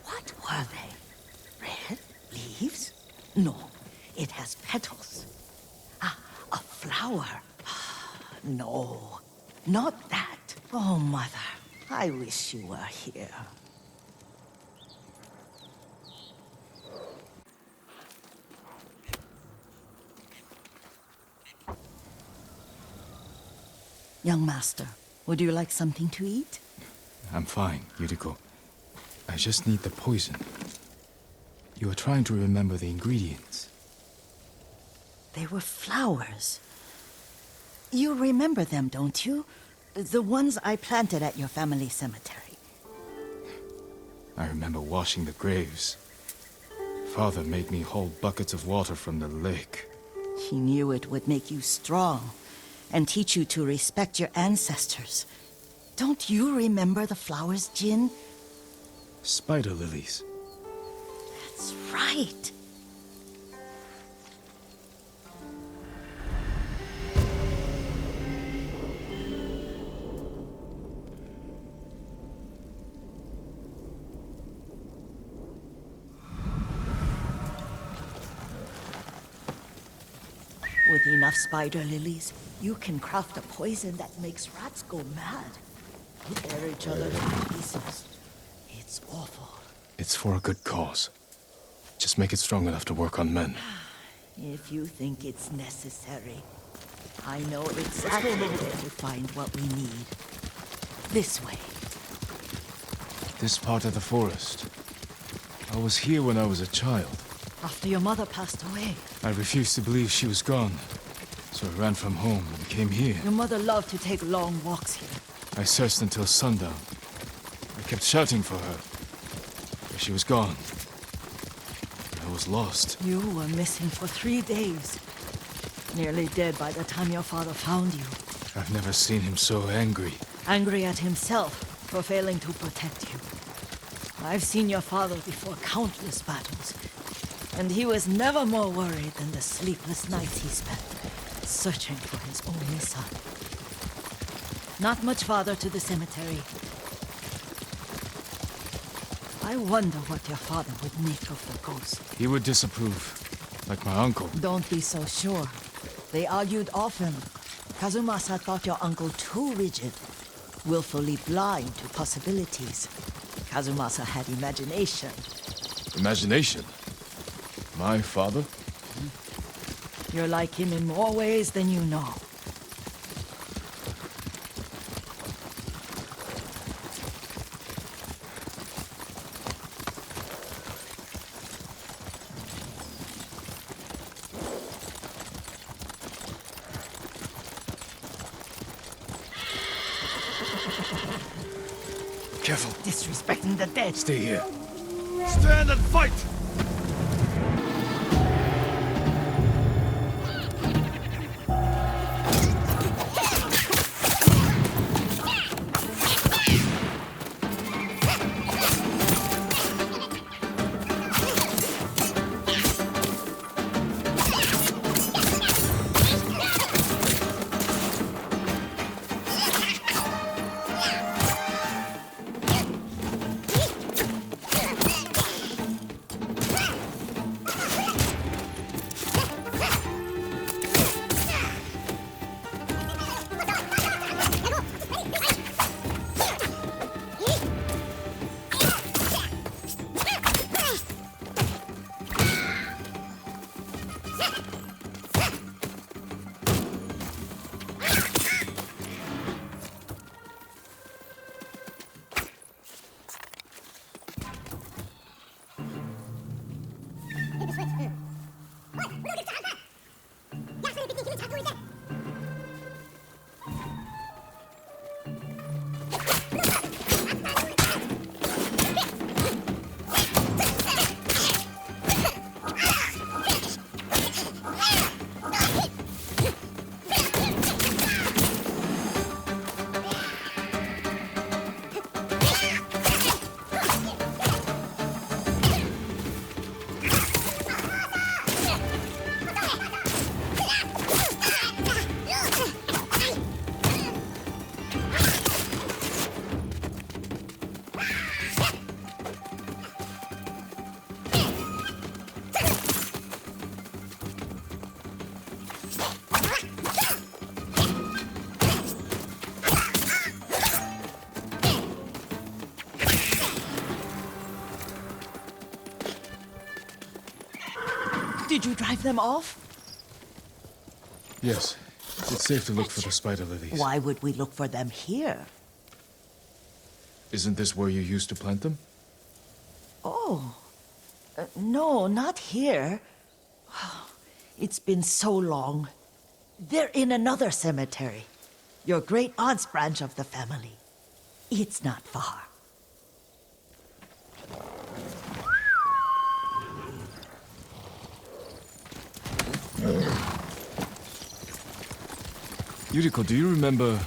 What were they? Red leaves? No, it has petals. Ah, a flower. No, not that. Oh, Mother, I wish you were here. Young master, would you like something to eat? I'm fine, Yoriko. I just need the poison. You are trying to remember the ingredients. They were flowers. You remember them, don't you? The ones I planted at your family cemetery. I remember washing the graves. Father made me haul buckets of water from the lake. He knew it would make you strong and teach you to respect your ancestors. Don't you remember the flowers, Jin? Spider lilies. That's right. With enough spider lilies, you can craft a poison that makes rats go mad. Tear each other to pieces. It's awful. It's for a good cause. Just make it strong enough to work on men. If you think it's necessary, I know exactly where to find what we need. This way. This part of the forest. I was here when I was a child. After your mother passed away. I refused to believe she was gone. So I ran from home and came here. Your mother loved to take long walks here. I searched until sundown. I kept shouting for her. But she was gone. I was lost. You were missing for 3 days. Nearly dead by the time your father found you. I've never seen him so angry. Angry at himself for failing to protect you. I've seen your father before countless battles. And he was never more worried than the sleepless nights he spent searching for his only son. Not much farther to the cemetery. I wonder what your father would make of the ghost. He would disapprove, like my uncle. Don't be so sure. They argued often. Kazumasa thought your uncle too rigid, willfully blind to possibilities. Kazumasa had imagination. Imagination? My father? You're like him in more ways than you know. Careful. Disrespecting the dead. Stay here. Stand and fight! Did you drive them off? Yes. It's safe to look for the spider lilies. Why would we look for them here? Isn't this where you used to plant them? Oh. No, not here. It's been so long. They're in another cemetery. Your great aunt's branch of the family. It's not far. Yoriko, do you remember?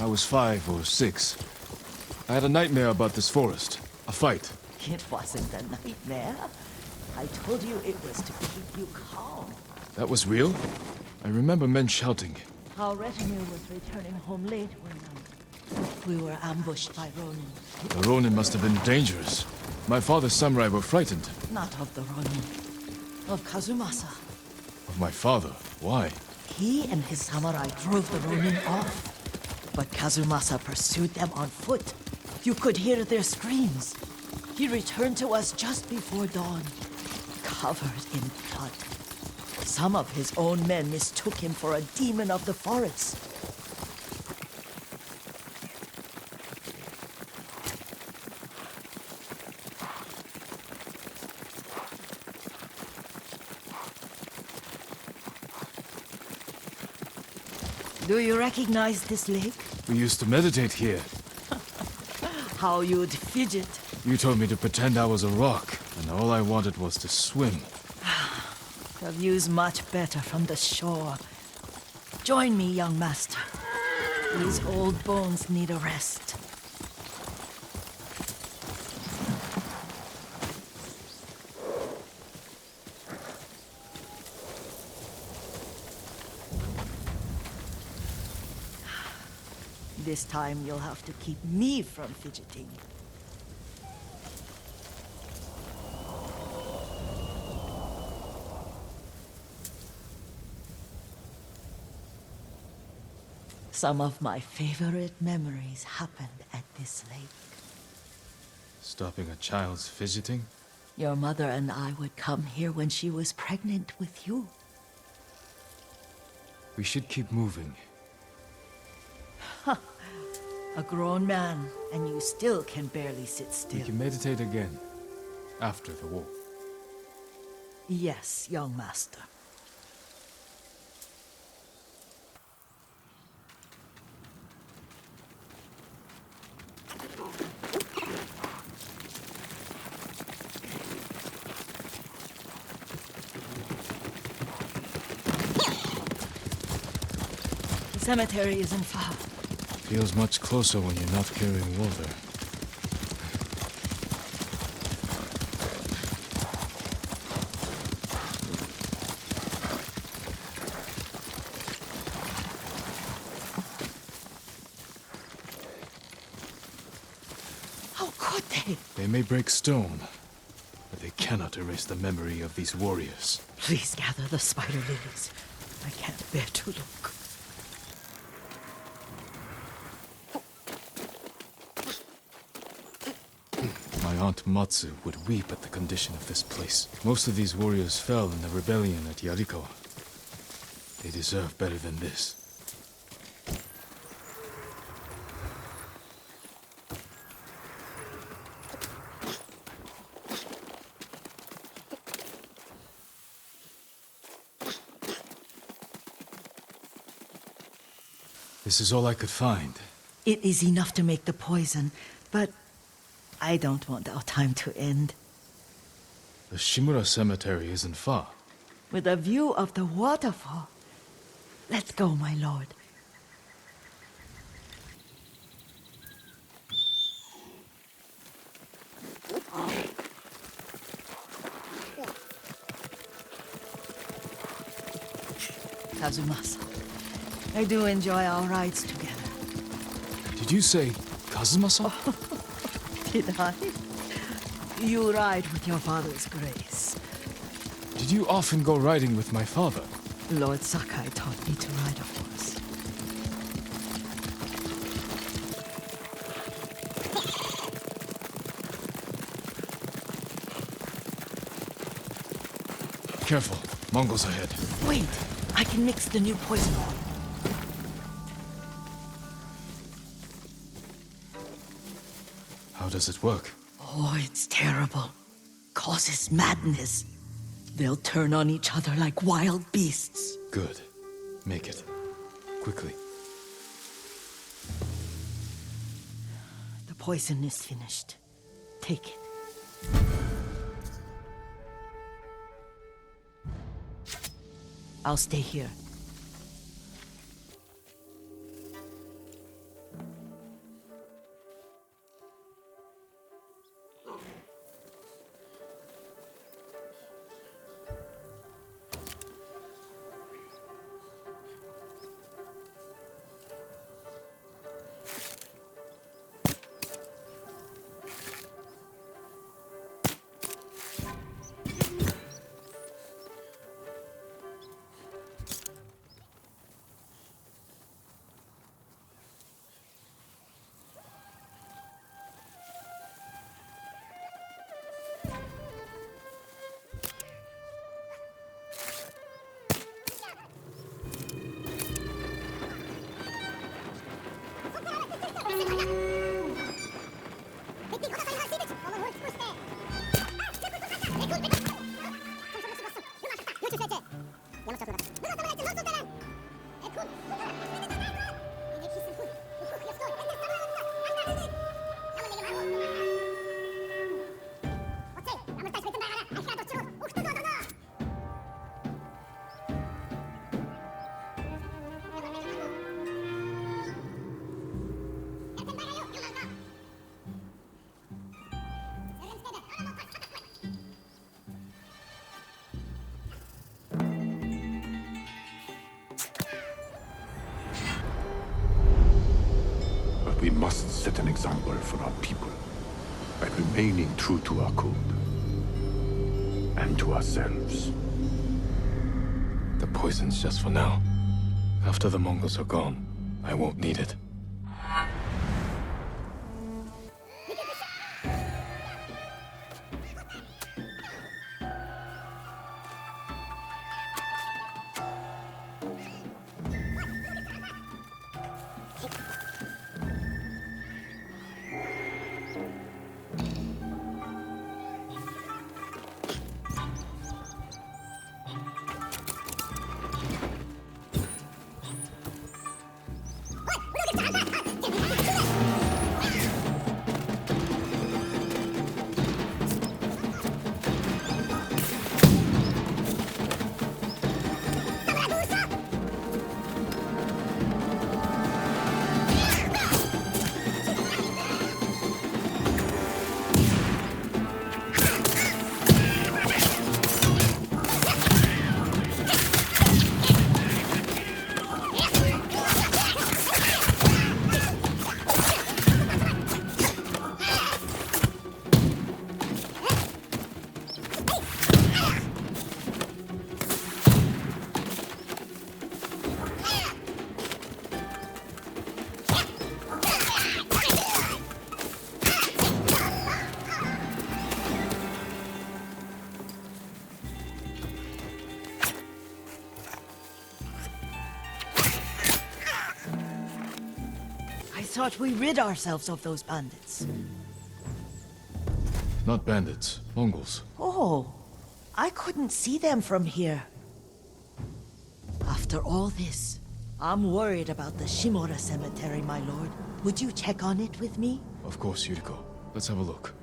I was 5 or 6. I had a nightmare about this forest. A fight. It wasn't a nightmare. I told you it was to keep you calm. That was real? I remember men shouting. Our retinue was returning home late one night. We were ambushed by Ronin. The Ronin must have been dangerous. My father's samurai were frightened. Not of the Ronin. Of Kazumasa. Of my father? Why? He and his samurai drove the Ronin off. But Kazumasa pursued them on foot. You could hear their screams. He returned to us just before dawn, covered in blood. Some of his own men mistook him for a demon of the forest. Do you recognize this lake? We used to meditate here. How you'd fidget. You told me to pretend I was a rock, and all I wanted was to swim. The view's much better from the shore. Join me, young master. These old bones need a rest. This time you'll have to keep me from fidgeting. Some of my favorite memories happened at this lake. Stopping a child's fidgeting? Your mother and I would come here when she was pregnant with you. We should keep moving. A grown man, and you still can barely sit We still. can meditate again. After the war. Yes, young master. The cemetery isn't far. Feels much closer when you're not carrying water. How could they? They may break stone, but they cannot erase the memory of these warriors. Please gather the spider lilies. I can't bear to look. My aunt Matsu would weep at the condition of this place. Most of these warriors fell in the rebellion at Yoriko. They deserve better than this. This is all I could find. It is enough to make the poison, but I don't want our time to end. The Shimura Cemetery isn't far. With a view of the waterfall. Let's go, my lord. Kazumasa, I do enjoy our rides together. Did you say Kazumasa? Did I? You ride with your father's grace. Did you often go riding with my father? Lord Sakai taught me to ride a horse. Careful. Mongols ahead. Wait, I can mix the new poison. How does it work? Oh, it's terrible. Causes madness. They'll turn on each other like wild beasts. Good. Make it. Quickly. The poison is finished. Take it. I'll stay here. We must set an example for our people by remaining true to our code and to ourselves. The poison's just for now. After the Mongols are gone, I won't need it. I thought we rid ourselves of those bandits. Not bandits, Mongols. Oh, I couldn't see them from here. After all this, I'm worried about the Shimura cemetery, my lord. Would you check on it with me? Of course, Yoriko. Let's have a look.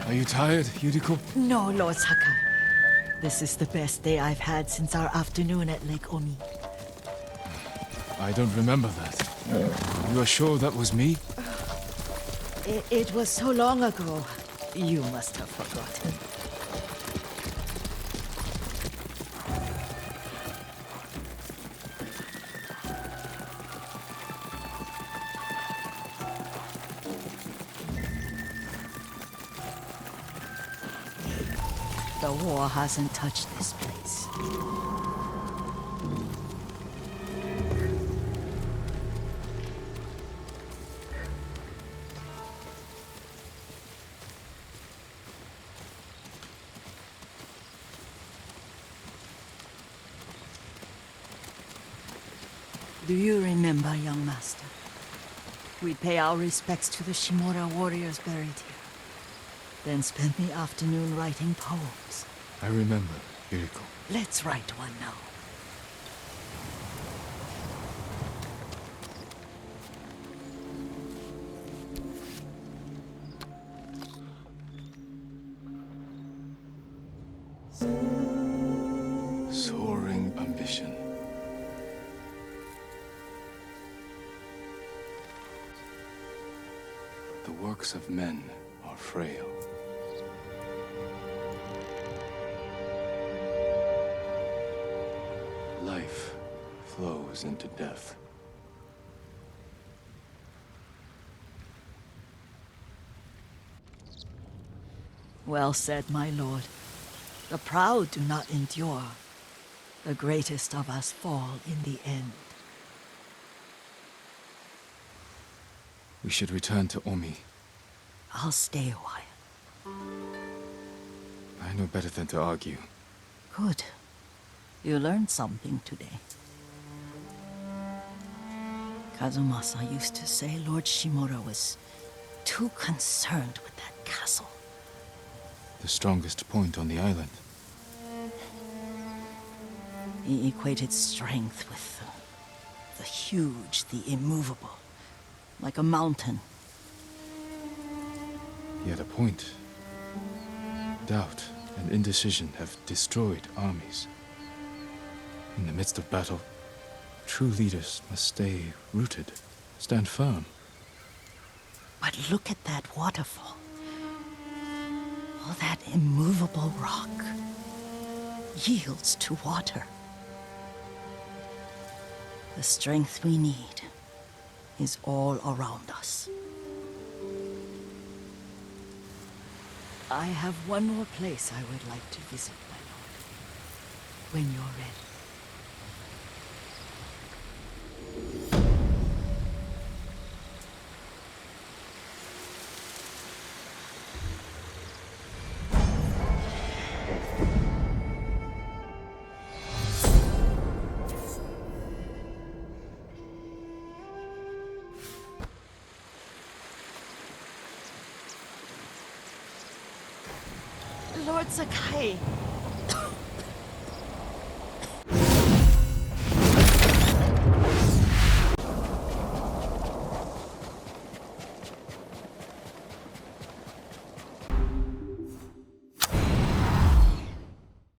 Are you tired, Yoriko? No, Lord Saka. This is the best day I've had since our afternoon at Lake Omi. I don't remember that. You are sure that was me? It was so long ago. You must have forgotten. The war hasn't touched this place. Do you remember, young master? We pay our respects to the Shimura warriors buried here, then spend the afternoon writing poems. I remember, Yoriko. Let's write one now. Soaring ambition. The works of men are frail. Life flows into death. Well said, my lord. The proud do not endure. The greatest of us fall in the end. We should return to Omi. I'll stay a while. I know better than to argue. Good. You learned something today. Kazumasa used to say Lord Shimura was too concerned with that castle. The strongest point on the island. He equated strength with the huge, the immovable, like a mountain. He had a point. Doubt and indecision have destroyed armies. In the midst of battle, true leaders must stay rooted, stand firm. But look at that waterfall. All that immovable rock yields to water. The strength we need is all around us. I have one more place I would like to visit, my lord. When you're ready. Lord Sakai,